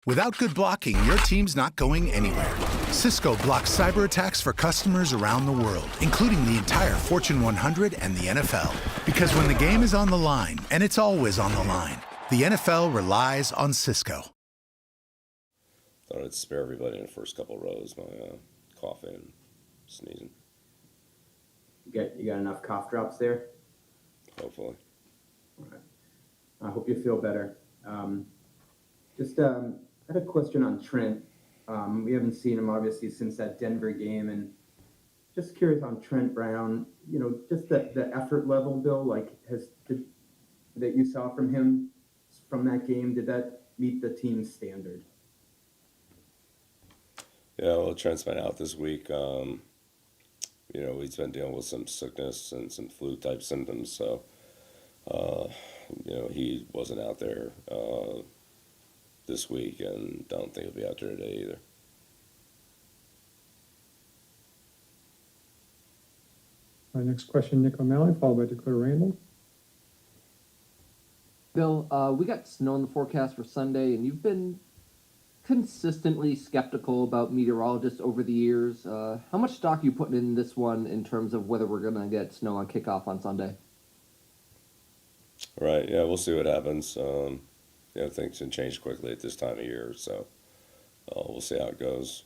Without good blocking, your team's not going anywhere. Cisco blocks cyber attacks for customers around the world, including the entire Fortune 100 and the NFL. Because when the game is on the line, and it's always on the line, the NFL relies on Cisco. Thought I'd spare everybody in the first couple of rows my coughing and sneezing. You got enough cough drops there? Hopefully. All right. I hope you feel better. I had a question on Trent. We haven't seen him obviously since that Denver game, and just curious on Trent Brown. You know, just the effort level, Bill. Like, that you saw from him from that game, did that meet the team's standard? Yeah, well, Trent's been out this week. He's been dealing with some sickness and some flu-type symptoms, so, he wasn't out there this week, and don't think he'll be out there today either. Our next question, Nick O'Malley, followed by Dakota Randall. Bill, we got snow in the forecast for Sunday, and you've been consistently skeptical about meteorologists over the years. How much stock are you putting in this one in terms of whether we're going to get snow on kickoff on Sunday? Right, yeah, we'll see what happens. Things can change quickly at this time of year, so we'll see how it goes.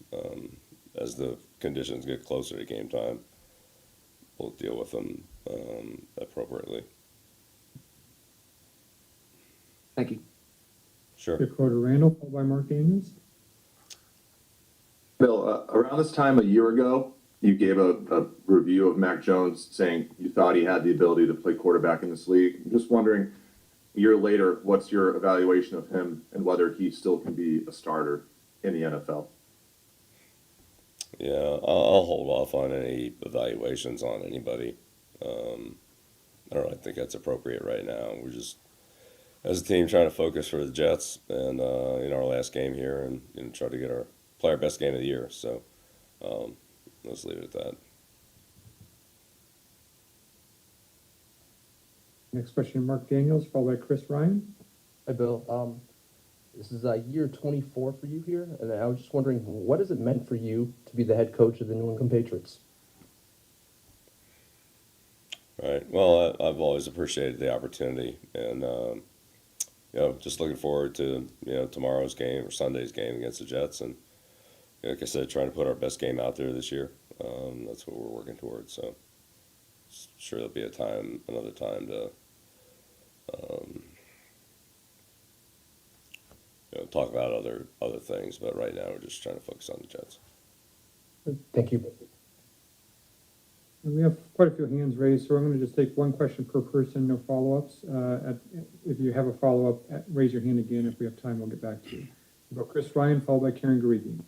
As the conditions get closer to game time, we'll deal with them appropriately. Thank you. Sure. Dakota Randall, followed by Mark Daniels. Bill, around this time a year ago, you gave a review of Mac Jones saying you thought he had the ability to play quarterback in this league. I'm just wondering, a year later, what's your evaluation of him and whether he still can be a starter in the NFL? Yeah, I'll hold off on any evaluations on anybody. I don't really think that's appropriate right now. We're just, as a team, trying to focus for the Jets and in our last game here, and try to play our best game of the year. So let's leave it at that. Next question, Mark Daniels, followed by Chris Ryan. Hi, Bill. This is year 24 for you here, and I was just wondering, what has it meant for you to be the head coach of the New England Patriots? Right. Well, I've always appreciated the opportunity, and just looking forward to tomorrow's game or Sunday's game against the Jets, and like I said, trying to put our best game out there this year. That's what we're working towards. So, sure, there'll be another time to talk about other things, but right now we're just trying to focus on the Jets. Thank you. And we have quite a few hands raised, so I'm going to just take one question per person, no follow-ups. If you have a follow-up, raise your hand again. If we have time, we'll get back to you. We'll go Chris Ryan, followed by Karen Garigi.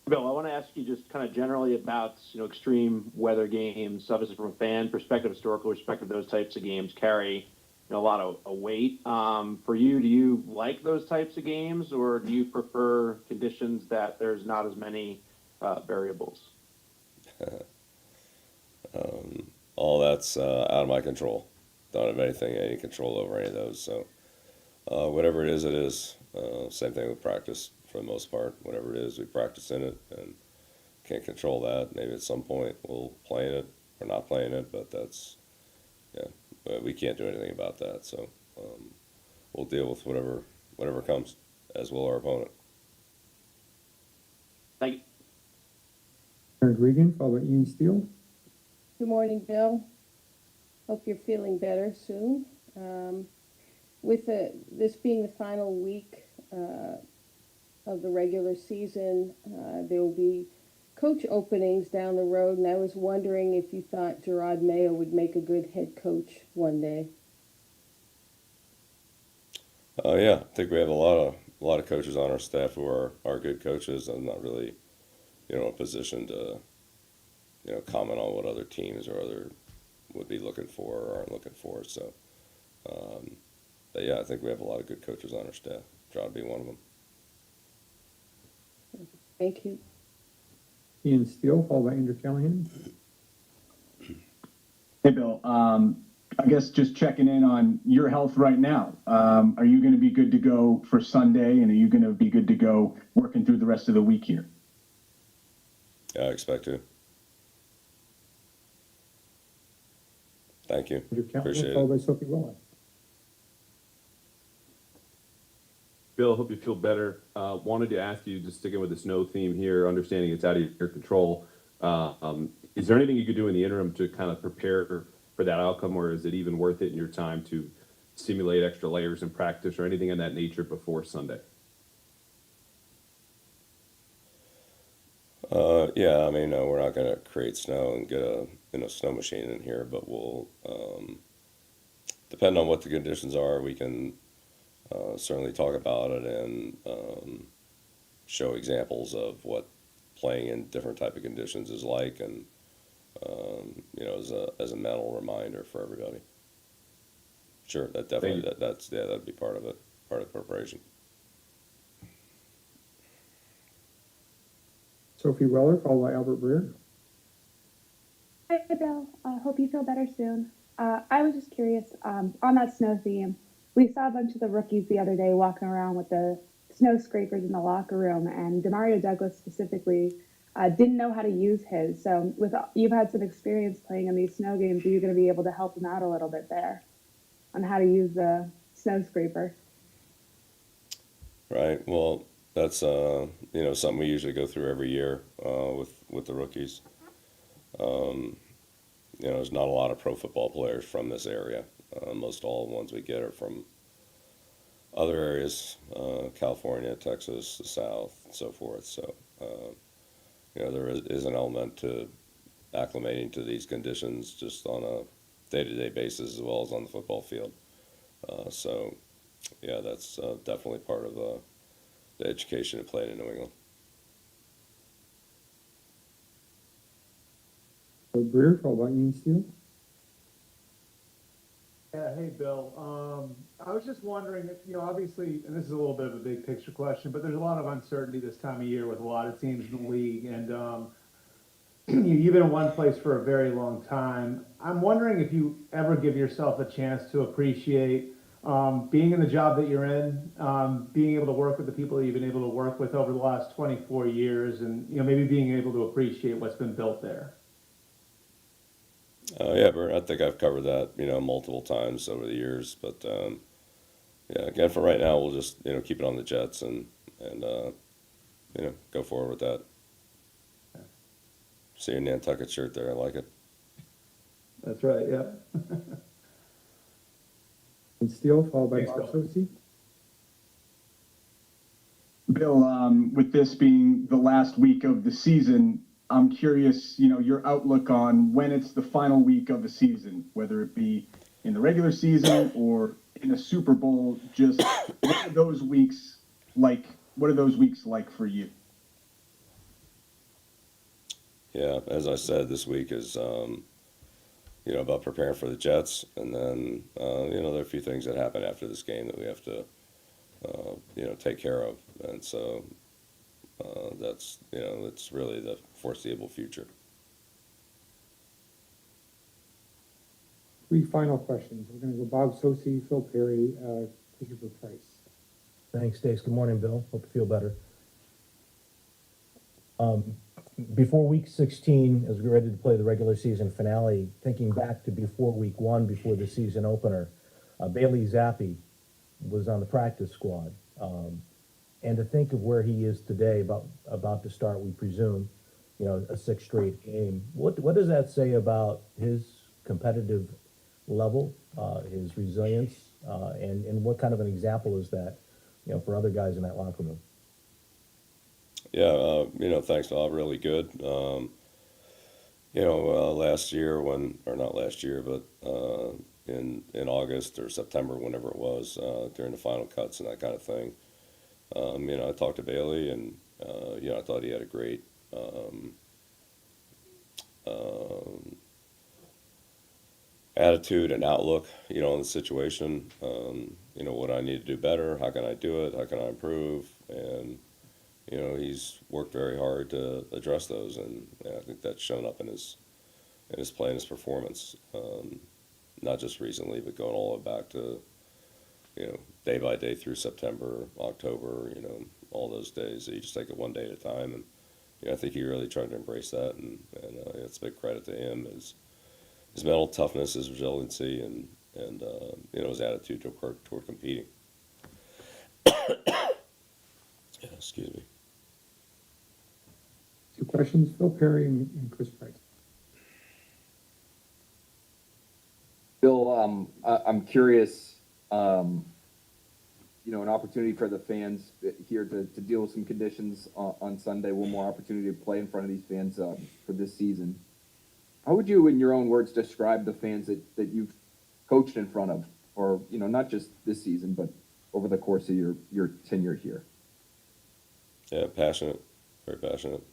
Bill, I want to ask you just kind of generally about extreme weather games. Obviously, from a fan perspective, historical perspective, those types of games carry a lot of weight. For you, do you like those types of games, or do you prefer conditions that there's not as many variables? All that's out of my control. Don't have any control over any of those. So whatever it is, it is. Same thing with practice for the most part. Whatever it is, we practice in it and can't control that. Maybe at some point we'll play in it or not play in it, but that's, we can't do anything about that. So we'll deal with whatever comes, as will our opponent. Thank you. Karen Garigi, followed by Ian Steele. Good morning, Bill. Hope you're feeling better soon. With this being the final week of the regular season, there will be coach openings down the road, and I was wondering if you thought Gerard Mayo would make a good head coach one day. Yeah, I think we have a lot of coaches on our staff who are good coaches. I'm not really, in a position to, comment on what other teams or other would be looking for or aren't looking for. So, but yeah, I think we have a lot of good coaches on our staff. John being one of them. Thank you. Ian Steele, followed by Andrew Callahan. Hey, Bill. I guess just checking in on your health right now. Are you going to be good to go for Sunday, and are you going to be good to go working through the rest of the week here? Yeah, I expect to. Thank you. Appreciate Followed it. by Sophie Weller. Bill, hope you feel better. Wanted to ask you, just sticking with the snow theme here, understanding it's out of your control. Is there anything you could do in the interim to kind of prepare for that outcome, or is it even worth it in your time to simulate extra layers in practice or anything of that nature before Sunday? Yeah, I mean, we're not going to create snow and get a snow machine in here, but we'll, depending on what the conditions are, we can certainly talk about it and show examples of what playing in different type of conditions is like, and as a mental reminder for everybody. Sure, that definitely that'd be part of it, part of the preparation. Sophie Weller, followed by Albert Breer. Hi, Bill. Hope you feel better soon. I was just curious, on that snow theme, we saw a bunch of the rookies the other day walking around with the snow scrapers in the locker room, and Demario Douglas specifically didn't know how to use his. So you've had some experience playing in these snow games, are you going to be able to help him out a little bit there on how to use the snow scraper? Right. Well, that's something we usually go through every year with the rookies. There's not a lot of pro football players from this area. Most all the ones we get are from other areas, California, Texas, the South, and so forth. So, there is an element to acclimating to these conditions just on a day-to-day basis as well as on the football field. So, yeah, that's definitely part of the education of playing in New England. Breer, followed by Ian Steele. Yeah, hey, Bill. I was just wondering, obviously, and this is a little bit of a big picture question, but there's a lot of uncertainty this time of year with a lot of teams in the league, and you've been in one place for a very long time. I'm wondering if you ever give yourself a chance to appreciate being in the job that you're in, being able to work with the people that you've been able to work with over the last 24 years, and maybe being able to appreciate what's been built there. Yeah, Bert, I think I've covered that, multiple times over the years. But yeah, again, for right now, we'll just keep it on the Jets and go forward with that. See your Nantucket shirt there. I like it. That's right. Yeah. And Steele, followed by Thanks, Bob Bill. Socci. Bill, with this being the last week of the season, I'm curious, your outlook on when it's the final week of the season, whether it be in the regular season or in a Super Bowl. Just what are those weeks like? What are those weeks like for you? Yeah, as I said, this week is about preparing for the Jets, and then there are a few things that happen after this game that we have to take care of, and so that's it's really the foreseeable future. 3 final questions. We're going to go Bob Socci, Phil Perry, Christopher Price. Thanks, Stace. Good morning, Bill. Hope you feel better. Before week 16, as we get ready to play the regular season finale, thinking back to before week 1, before the season opener, Bailey Zappe was on the practice squad. And to think of where he is today, about to start, we presume, a 6th straight game. What does that say about his competitive level, his resilience, and what kind of an example is that, for other guys in that locker room? Yeah, thanks, Bob. Really good. Last year not last year, but in August or September, whenever it was, during the final cuts and that kind of thing. I talked to Bailey, and I thought he had a great attitude and outlook, on the situation. What I need to do better, how can I do it, how can I improve, and he's worked very hard to address those, and I think that's shown up in his play and his performance. not just recently, but going all the way back to, day by day through September, October, all those days. So you just take it one day at a time. And, I think he really tried to embrace that. And it's a big credit to him, his mental toughness, his resiliency, and his attitude toward competing. Yeah, excuse me. 2 questions, Phil Perry and Chris Price. Bill, I'm curious, an opportunity for the fans here to deal with some conditions on Sunday, one more opportunity to play in front of these fans for this season. How would you, in your own words, describe the fans that you've coached in front of, or, not just this season, but over the course of your tenure here? Yeah, passionate, very passionate.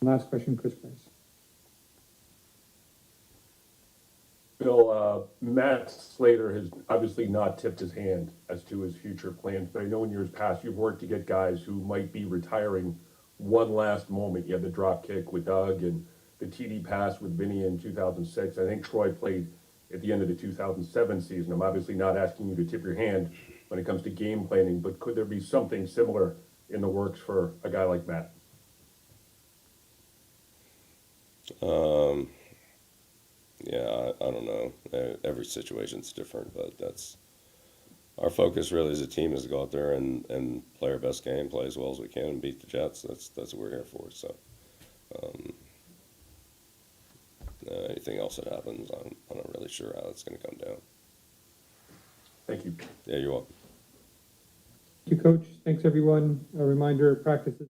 Last question, Chris Price. Bill, Matt Slater has obviously not tipped his hand as to his future plans, but I know in years past you've worked to get guys who might be retiring one last moment. You had the drop kick with Doug and the TD pass with Vinny in 2006. I think Troy played at the end of the 2007 season. I'm obviously not asking you to tip your hand when it comes to game planning, but could there be something similar in the works for a guy like Matt? Yeah, I don't know. Every situation's different, but that's our focus really as a team, is to go out there and play our best game, play as well as we can, and beat the Jets. That's what we're here for. So, anything else that happens, I'm not really sure how it's going to come down. Thank you. Yeah, you're welcome. Thank you, Coach. Thanks, everyone. A reminder, practice is